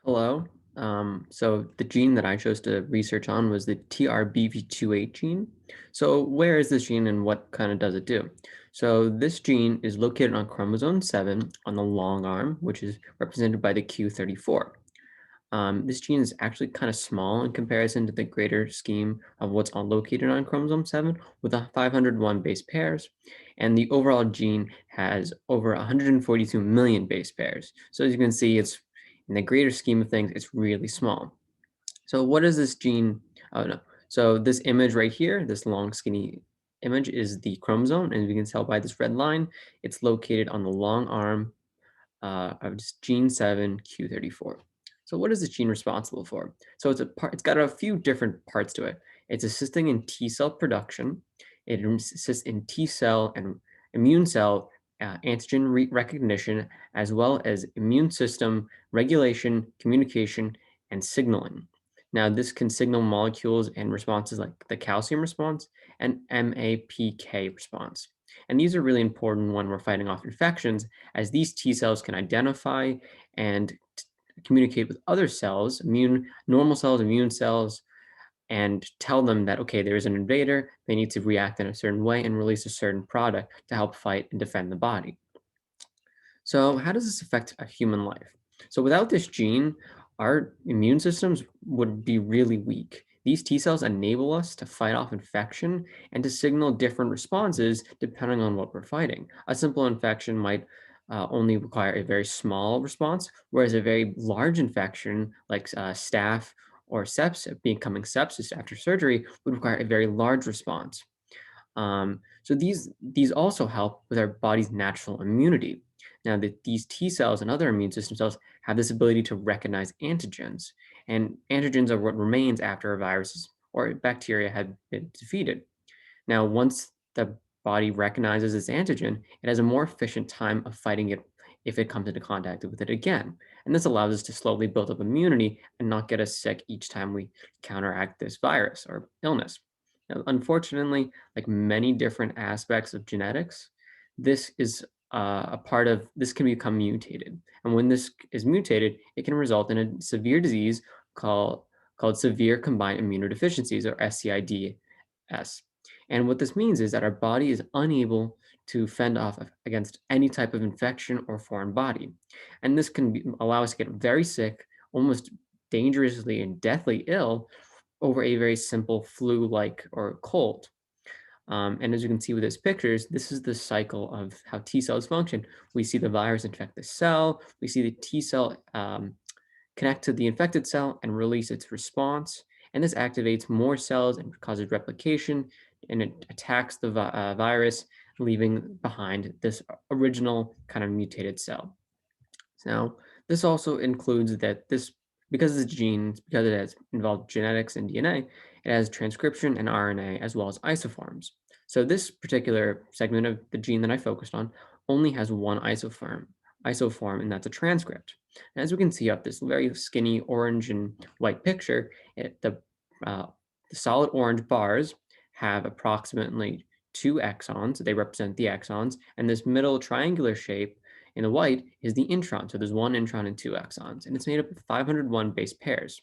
Hello. So the gene that I chose to research on was the TRBV28 gene. So where is this gene and what kind of does it do? So this gene is located on chromosome 7 on the long arm, which is represented by the Q34. This gene is actually kind of small in comparison to the greater scheme of what's all located on chromosome 7 with 501 base pairs. And the overall gene has over 142 million base pairs. So as you can see, it's in the greater scheme of things, it's really small. So what is this gene? Oh no. So this image right here, this long skinny image is the chromosome. And you can tell by this red line, it's located on the long arm of just gene 7 Q34. So what is this gene responsible for? So it's got a few different parts to it. It's assisting in T cell production. It assists in T cell and immune cell antigen recognition, as well as immune system regulation, communication, and signaling. Now, this can signal molecules and responses like the calcium response and MAPK response. And these are really important when we're fighting off infections, as these T cells can identify and communicate with other cells, normal cells, immune cells, and tell them that, okay, there is an invader, they need to react in a certain way and release a certain product to help fight and defend the body. So how does this affect a human life? So without this gene, our immune systems would be really weak. These T cells enable us to fight off infection and to signal different responses depending on what we're fighting. A simple infection might only require a very small response, whereas a very large infection like staph or sepsis, becoming sepsis after surgery, would require a very large response. So these also help with our body's natural immunity. Now, these T cells and other immune system cells have this ability to recognize antigens, and antigens are what remains after a virus or bacteria have been defeated. Now, once the body recognizes this antigen, it has a more efficient time of fighting it if it comes into contact with it again. And this allows us to slowly build up immunity and not get us sick each time we counteract this virus or illness. Now, unfortunately, like many different aspects of genetics, this is a part of this can become mutated. And when this is mutated, it can result in a severe disease called, called severe combined immunodeficiencies or SCIDS. And what this means is that our body is unable to fend off against any type of infection or foreign body. And this can allow us to get very sick, almost dangerously and deathly ill over a very simple flu-like or cold. And as you can see with these pictures, this is the cycle of how T cells function. We see the virus infect the cell. We see the T cell connect to the infected cell and release its response. And this activates more cells and causes replication, and it attacks the virus, leaving behind this original kind of mutated cell. Now, this also includes that because it's genes, because it has involved genetics and DNA, it has transcription and RNA as well as isoforms. So this particular segment of the gene that I focused on only has one isoform, and that's a transcript. And as we can see up this very skinny orange and white picture, uh, the solid orange bars have approximately two exons. They represent the exons, and this middle triangular shape in the white is the intron. So there's one intron and two exons, and it's made up of 501 base pairs.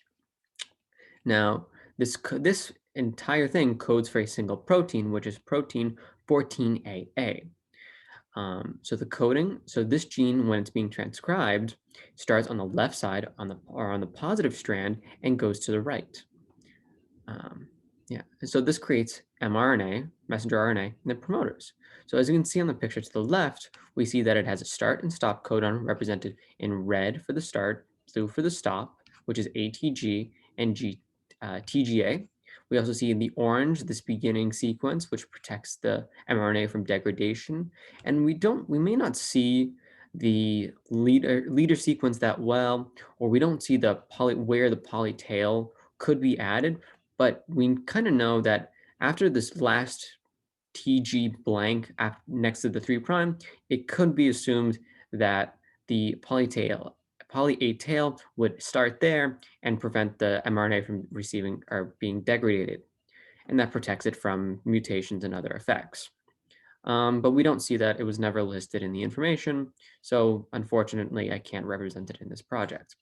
Now, this entire thing codes for a single protein, which is protein 14AA. So this gene, when it's being transcribed, starts on the left side on the positive strand and goes to the right. Um, yeah, and so this creates mRNA, messenger RNA, and then promoters. So as you can see on the picture to the left, we see that it has a start and stop codon represented in red for the start, blue for the stop, which is ATG and TGA. We also see in the orange this beginning sequence, which protects the mRNA from degradation. And we may not see the leader sequence that well, or we don't see where the poly tail could be added, but we kind of know that after this last TG blank next to the 3 prime, it could be assumed that the poly A tail would start there and prevent the mRNA from receiving or being degraded. And that protects it from mutations and other effects. But we don't see that. It was never listed in the information. So unfortunately, I can't represent it in this project.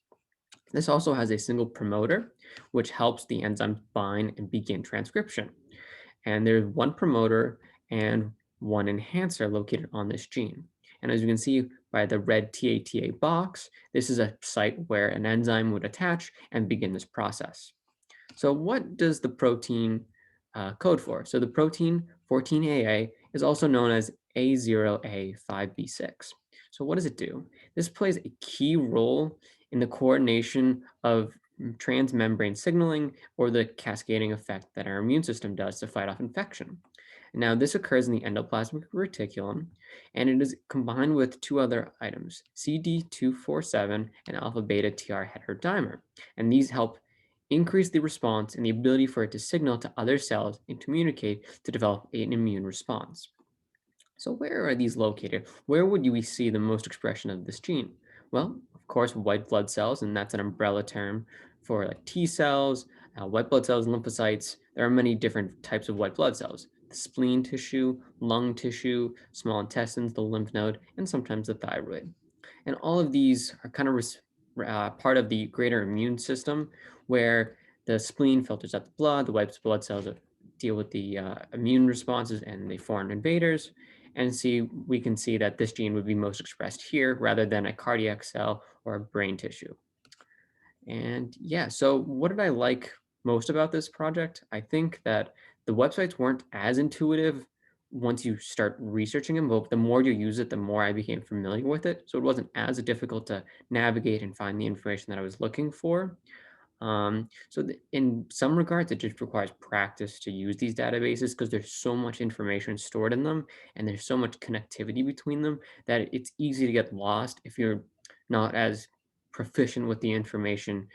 This also has a single promoter, which helps the enzymes bind and begin transcription. And there's one promoter and one enhancer located on this gene. And as you can see by the red TATA box, this is a site where an enzyme would attach and begin this process. So what does the protein code for? So the protein 14AA is also known as A0A5B6. So what does it do? This plays a key role in the coordination of transmembrane signaling or the cascading effect that our immune system does to fight off infection. Now, this occurs in the endoplasmic reticulum, and it is combined with two other items, CD247 and alpha beta TR heterodimer. And these help increase the response and the ability for it to signal to other cells and communicate to develop an immune response. So where are these located? Where would we see the most expression of this gene? Well, of course, white blood cells, and that's an umbrella term for like T cells, white blood cells, lymphocytes. There are many different types of white blood cells. The spleen tissue, lung tissue, small intestines, the lymph node, and sometimes the thyroid. And all of these are kind of part of the greater immune system where the spleen filters out the blood, the white blood cells deal with the immune responses and the foreign invaders. And we can see that this gene would be most expressed here rather than a cardiac cell or a brain tissue. And yeah, so what did I like most about this project? I think that the websites weren't as intuitive once you start researching them, but the more you use it, the more I became familiar with it. So it wasn't as difficult to navigate and find the information that I was looking for. In some regards, it just requires practice to use these databases because there's so much information stored in them and there's so much connectivity between them that it's easy to get lost if you're not as proficient with the information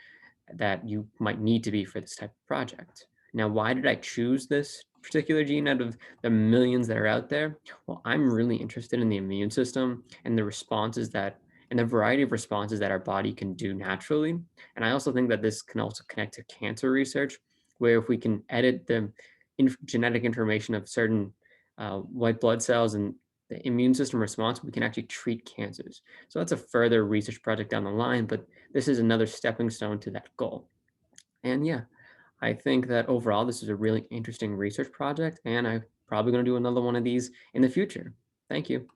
that you might need to be for this type of project. Now, why did I choose this particular gene out of the millions that are out there? Well, I'm really interested in the immune system and the responses that and the variety of responses that our body can do naturally. And I also think that this can also connect to cancer research, where if we can edit the genetic information of certain white blood cells and the immune system response, we can actually treat cancers. So that's a further research project down the line, but this is another stepping stone to that goal. And yeah, I think that overall, this is a really interesting research project, and I'm probably going to do another one of these in the future. Thank you.